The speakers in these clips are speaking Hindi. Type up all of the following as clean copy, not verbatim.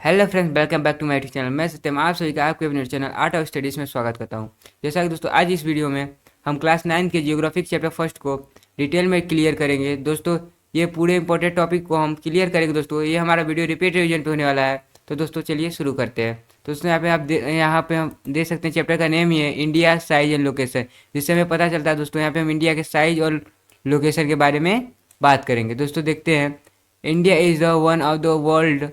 Hello friends, welcome back to my YouTube channel. मैं सत्यम आप सभी का आपके अपने चैनल आर्ट ऑफ स्टडीज़ में स्वागत करता हूं। जैसा कि दोस्तों आज इस वीडियो में हम क्लास 9 के जियोग्राफिक चैप्टर फर्स्ट को डिटेल में क्लियर करेंगे। दोस्तों ये पूरे इंपॉर्टेंट टॉपिक को हम क्लियर करेंगे। दोस्तों ये हमारा वीडियो रिपीट रिवीजन पे होने वाला है। तो दोस्तों चलिए शुरू करते हैं। दोस्तों यहाँ पे हम देख सकते हैं चैप्टर का नेम ही है इंडिया साइज एंड लोकेशन, जिससे हमें पता चलता है दोस्तों यहाँ पे हम इंडिया के साइज और लोकेशन के बारे में बात करेंगे। दोस्तों देखते हैं, India is the one of the world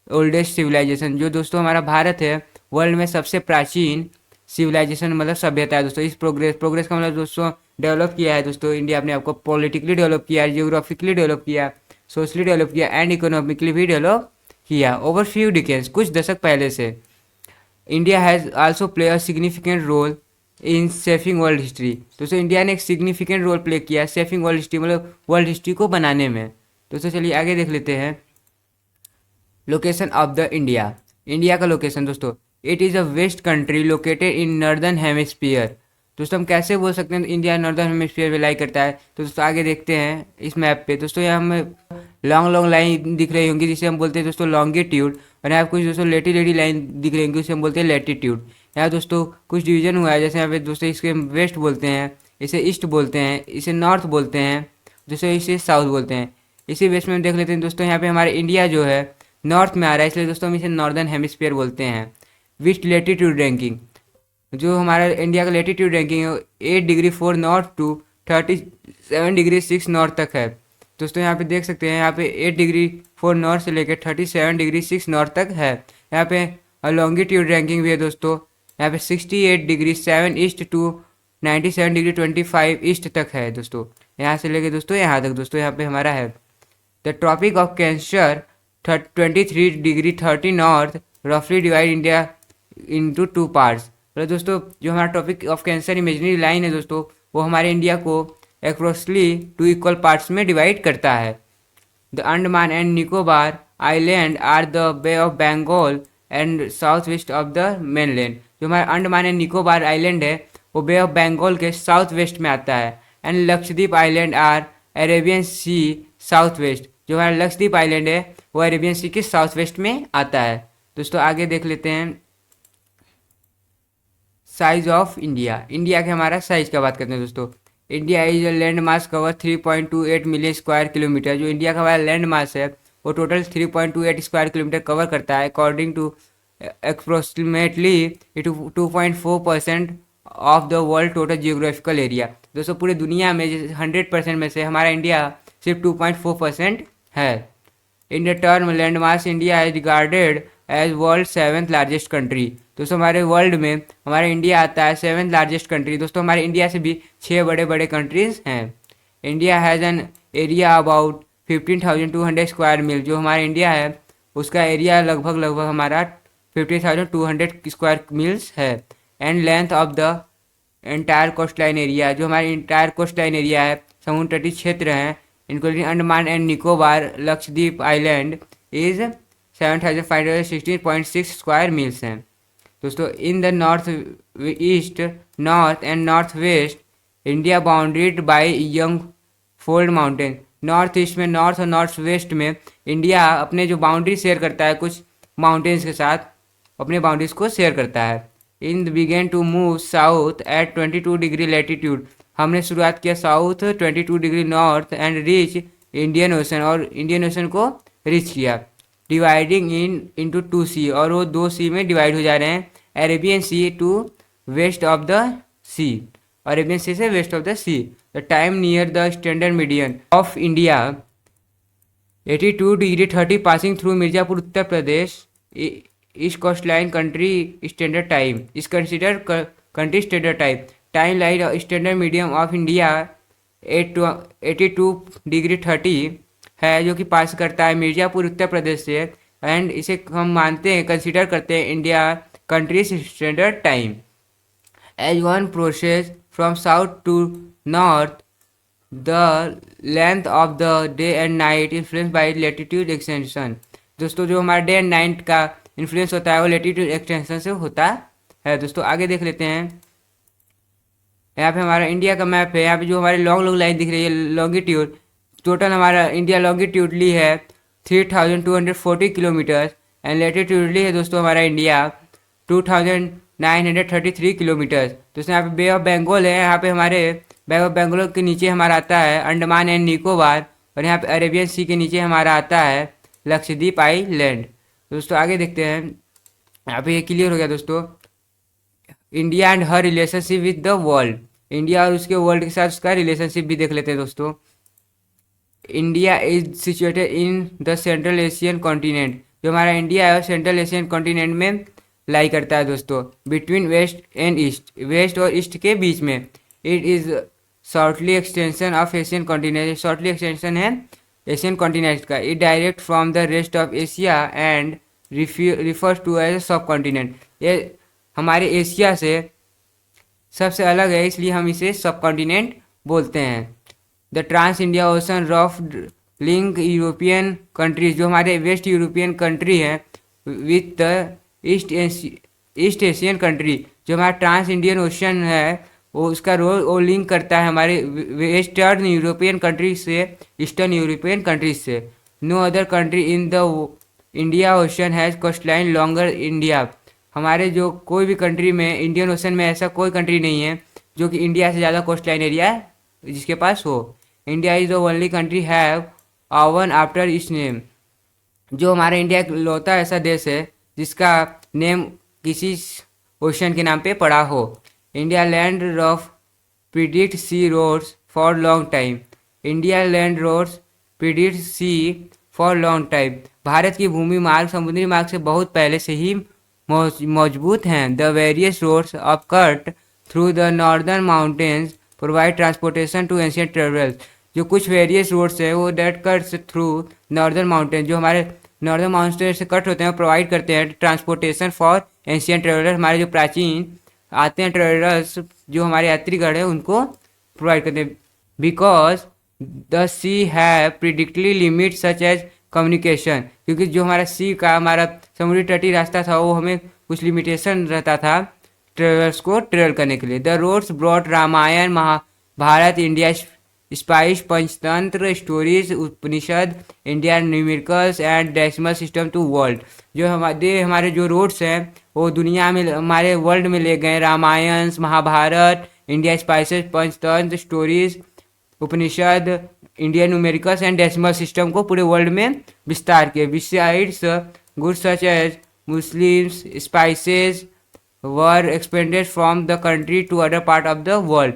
oldest civilisation. जो दोस्तों हमारा भारत है वर्ल्ड में सबसे प्राचीन सिविलाइजेशन मतलब सभ्यता है। दोस्तों इस प्रोग्रेस का मतलब दोस्तों डेवलप किया है। दोस्तों इंडिया अपने आप को पॉलिटिकली डेवलप किया, जियोग्राफिकली डेवलप किया, सोशली डेवलप किया एंड इकोनॉमिकली भी डेवलप किया ओवर फ्यू डिकेड्स, कुछ दशक पहले से। India has also play a significant role in shaping world history. दोस्तों इंडिया ने एक सिग्निफिकेंट रोल प्ले किया शेपिंग वर्ल्ड हिस्ट्री मतलब वर्ल्ड हिस्ट्री को बनाने में। दोस्तों चलिए आगे देख लेते हैं location of the India. India का लोकेशन दोस्तों, it is a waste country located in northern hemisphere. दोस्तों हम कैसे बोल सकते हैं इंडिया नॉर्दर्न हेमिस्फीयर में लाई करता है। तो दोस्तों आगे देखते हैं इस मैप पे। दोस्तों यहाँ हमें लॉन्ग लॉन्ग लाइन दिख रही होंगी जिसे हम बोलते हैं दोस्तों लॉन्गिट्यूड, और यहाँ कुछ दोस्तों लेटी लेटी लाइन दिख रही होंगी उसे हम बोलते हैं लेटीट्यूड। यहाँ दोस्तों कुछ डिवीजन हुआ है, जैसे यहाँ पे दोस्तों इसके वेस्ट बोलते हैं, इसे ईस्ट बोलते हैं, इसे नॉर्थ बोलते हैं, दोस्तों इसे साउथ बोलते हैं। इसी बेस में हम देख लेते हैं दोस्तों यहाँ पे हमारे इंडिया जो है नॉर्थ में आ रहा है, इसलिए दोस्तों हम इसे नॉर्दर्न हेमिस्फीयर बोलते हैं। विथ लेटीट्यूड रैंकिंग, जो हमारा इंडिया का लेटीट्यूड रैंकिंग है 8 degree 4 north to 37 degree 6 north तक है। दोस्तों यहाँ पे देख सकते हैं यहाँ पे 8 डिग्री 4 नॉर्थ से लेकर 37 डिग्री 6 नॉर्थ तक है। यहाँ पे लॉन्गिट्यूड रैंकिंग भी है दोस्तों, यहाँ पे 68 degree 7 east to 97 degree 25 east तक है। दोस्तों यहाँ से लेके दोस्तों यहाँ तक दोस्तों यहाँ पे हमारा है the tropic of cancer 23 degree 30 north रफली डिवाइड इंडिया इनटू 2 पार्ट्स। मतलब दोस्तों जो हमारा topic of cancer imaginary line है दोस्तों, वो हमारे इंडिया को अप्रोक्सली 2 इक्वल पार्ट्स में डिवाइड करता है। The Andaman and Nicobar island are the bay of Bengal and south west of the mainland. जो हमारा अंडमान एंड निकोबार आइलैंड है वो बे ऑफ बंगाल के साउथ वेस्ट में आता है। And Lakshadweep island are Arabian sea south west. जो हमारा लक्षद्वीप आइलैंड है वो अरेबियन सी के साउथ वेस्ट में आता है। दोस्तों आगे देख लेते हैं साइज ऑफ इंडिया। इंडिया के हमारा साइज का बात करते हैं दोस्तों। India is land mass cover 3.28 million square kilometre. जो इंडिया का हमारा लैंड मास है वो टोटल 3.28 स्क्वायर किलोमीटर कवर करता है according to approximately 2.4% of the world total geographical area. दोस्तों पूरी दुनिया में 100% में से हमारा इंडिया सिर्फ 2.4% है। In the term land mass India is regarded as world 7th largest country. दोस्तों हमारे वर्ल्ड में हमारा इंडिया आता है 7th लार्जेस्ट कंट्री। दोस्तों हमारे इंडिया से भी 6 बड़े बड़े कंट्रीज हैं। India has an area about 15,200 square mile. जो हमारा इंडिया है उसका एरिया लगभग हमारा 50,200 स्क्वायर मील्स है। And length of the entire coast line area, जो हमारी इंटायर कोस्ट लाइन एरिया है समुद्र तटीय क्षेत्र हैं including Andaman and Nicobar Lakshadweep island is 7,516.6 square miles हैं। दोस्तों in the north east north and north west India boundaried by young fold mountain. North east में नॉर्थ और नॉर्थ वेस्ट में इंडिया अपने जो बाउंड्री शेयर करता है कुछ माउंटेन्स के साथ, अपने बाउंड्रीज को शेयर करता है। In began to move south at 22 degree latitude. हमने शुरुआत किया south 22 degree north and reach Indian ocean, और इंडियन ओशन को रीच किया। डिवाइडिंग इनटू 2 सी, और वो 2 सी में डिवाइड हो जा रहे हैं। Arabian sea to west of the sea, Arabian sea से west of the sea. The time near the standard median of India 82 degree 30 passing through Mirzapur Uttar Pradesh east coast line country standard time is consider country standard time. Time line standard medium of India 82 degree 30 है, जो कि पास करता है मिर्जापुर उत्तर प्रदेश से। एंड इसे हम मानते हैं, कंसिडर करते हैं India country standard time. As one proceeds from south to north the length of the day and night influence by latitude extension. दोस्तों जो हमारा डे एंड नाइट का इन्फ्लुएंस होता है वो लेटीट्यूड एक्सटेंशन से होता है। दोस्तों आगे देख लेते हैं, यहाँ पे हमारा इंडिया का मैप है। यहाँ पे जो हमारी लॉन्ग लॉन्ग लाइन दिख रही है लॉन्गिट्यूड, टोटल हमारा इंडिया लॉन्गिट्यूडली है 3,240 किलोमीटर एंड लैटिट्यूडली है दोस्तों हमारा इंडिया 2933 किलोमीटर। दोस्तों यहाँ पे बे ऑफ बंगाल है, यहाँ पे हमारे बे ऑफ बंगाल के नीचे हमारा आता है अंडमान एंड निकोबार, और यहाँ पे अरेबियन सी के नीचे हमारा आता है लक्षद्वीप आइलैंड। दोस्तों आगे देखते हैं, यहाँ पे ये क्लियर हो गया दोस्तों। India and her relationship with the world, India और उसके वर्ल्ड के साथ उसका रिलेशनशिप भी देख लेते हैं दोस्तों। India is situated in the central Asian continent, जो हमारा इंडिया है सेंट्रल एशियन कॉन्टिनेंट में लाई करता है दोस्तों, between west and east, west और ईस्ट के बीच में। It is shortly extension of Asian continent, shortly extension है एशियन कॉन्टिनेंट का। It direct from the rest of Asia and refers to as subcontinent, ये हमारे एशिया से सबसे अलग है इसलिए हम इसे सब कॉन्टिनेंट बोलते हैं। The trans India ocean rough link European countries, जो हमारे वेस्ट यूरोपियन कंट्री है with the east Asian country, जो हमारा ट्रांस इंडियन ओशन है वो उसका रोल वो लिंक करता है हमारे वेस्टर्न यूरोपियन कंट्रीज से ईस्टर्न यूरोपियन कंट्रीज से। No other country in the India ocean has coastline longer India, हमारे जो कोई भी कंट्री में इंडियन ओशन में ऐसा कोई कंट्री नहीं है जो कि इंडिया से ज़्यादा कोस्टलाइन एरिया जिसके पास हो। India is the only country have आवन आफ्टर इट्स नेम, जो हमारा इंडिया इकलौता ऐसा देश है जिसका नेम किसी ओशन के नाम पे पड़ा हो। India land of predict sea roads for long time, India land roads predict sea for long time, Bharat की भूमि मार्ग समुद्री मार्ग से बहुत पहले से ही मजबूत हैं। The various roads of cut through the northern mountains provide transportation to ancient travellers, जो कुछ वेरियस रोड्स है वो that cuts through northern mountain, जो हमारे नॉर्दर्न माउंटेन से कट होते हैं प्रोवाइड करते हैं ट्रांसपोर्टेशन फॉर एंशियंट ट्रेवलर्स, हमारे जो प्राचीन आते हैं ट्रेवलर्स जो हमारे यात्रीगण हैं उनको प्रोवाइड करते हैं। Because the sea have predictably limit such as communication, क्योंकि जो हमारा सी का हमारा समुद्री तटीय रास्ता था वो हमें कुछ लिमिटेशन रहता था ट्रेवलर्स को ट्रेवल करने के लिए। The roads brought Ramayana Mahabharata India spice Panchatantra stories Upanishad Indian numericals and decimal system to world, जो हमारे जो रोड्स हैं वो दुनिया में हमारे वर्ल्ड में ले गए। Ramayana Mahabharata India spices Panchatantra stories Upanishad Indian numericals and decimal system को पूरे वर्ल्ड में विस्तार किए। Besides goods such as muslins spices were expanded from the country to other part of the world,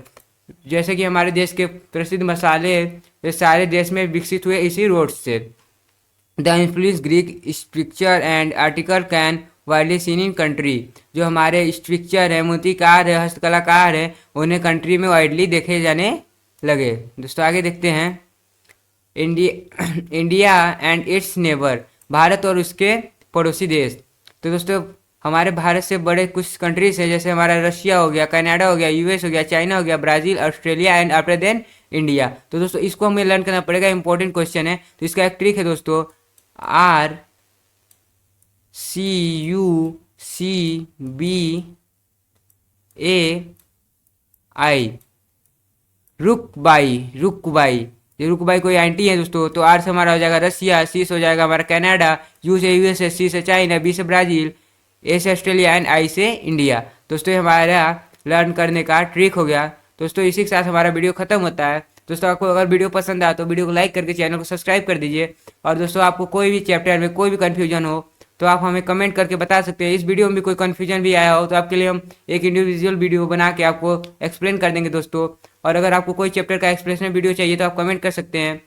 जैसे कि हमारे देश के प्रसिद्ध मसाले ये सारे देश में विकसित हुए इसी रोड से। The influence Greek structure and article can widely seen in country, जो हमारे स्ट्रक्चर है मूर्तिकार है हस्तकलाकार है उन्हें कंट्री में वाइडली देखे जाने लगे। दोस्तों आगे देखते हैं, India and it's neighbour, Bharat और उसके पड़ोसी देश। तो दोस्तों हमारे भारत से बड़े कुछ कंट्रीज हैं जैसे हमारा रशिया हो गया, कनाडा हो गया, यूएस हो गया, चाइना हो गया, Brazil, Australia and after then India. तो दोस्तों इसको हमें लर्न करना पड़ेगा, इंपॉर्टेंट क्वेश्चन है। तो इसका एक ट्रिक है दोस्तों, RCUCBAI, रुकबाई, रुकबाई, ये रुकबाई कोई एंटी है दोस्तों। तो आर से हमारा हो जाएगा रसिया, सी से हो जाएगा हमारा कनाडा, यू से यूएसए, सी से चाइना, बी से ब्राज़ील, ए से ऑस्ट्रेलिया एंड आई से इंडिया। दोस्तों ये हमारा लर्न करने का ट्रिक हो गया। दोस्तों इसी के साथ हमारा वीडियो खत्म होता है। दोस्तों आपको अगर वीडियो पसंद आए तो वीडियो को लाइक करके चैनल को सब्सक्राइब कर दीजिए। और दोस्तों आपको कोई भी चैप्टर में कोई भी कन्फ्यूजन हो तो आप हमें कमेंट करके बता सकते हैं। इस वीडियो में भी कोई कन्फ्यूजन भी आया हो तो आपके लिए हम एक इंडिविजुअल वीडियो बना के आपको एक्सप्लेन कर देंगे दोस्तों। और अगर आपको कोई चैप्टर का एक्सप्लेनेशन वीडियो चाहिए तो आप कमेंट कर सकते हैं।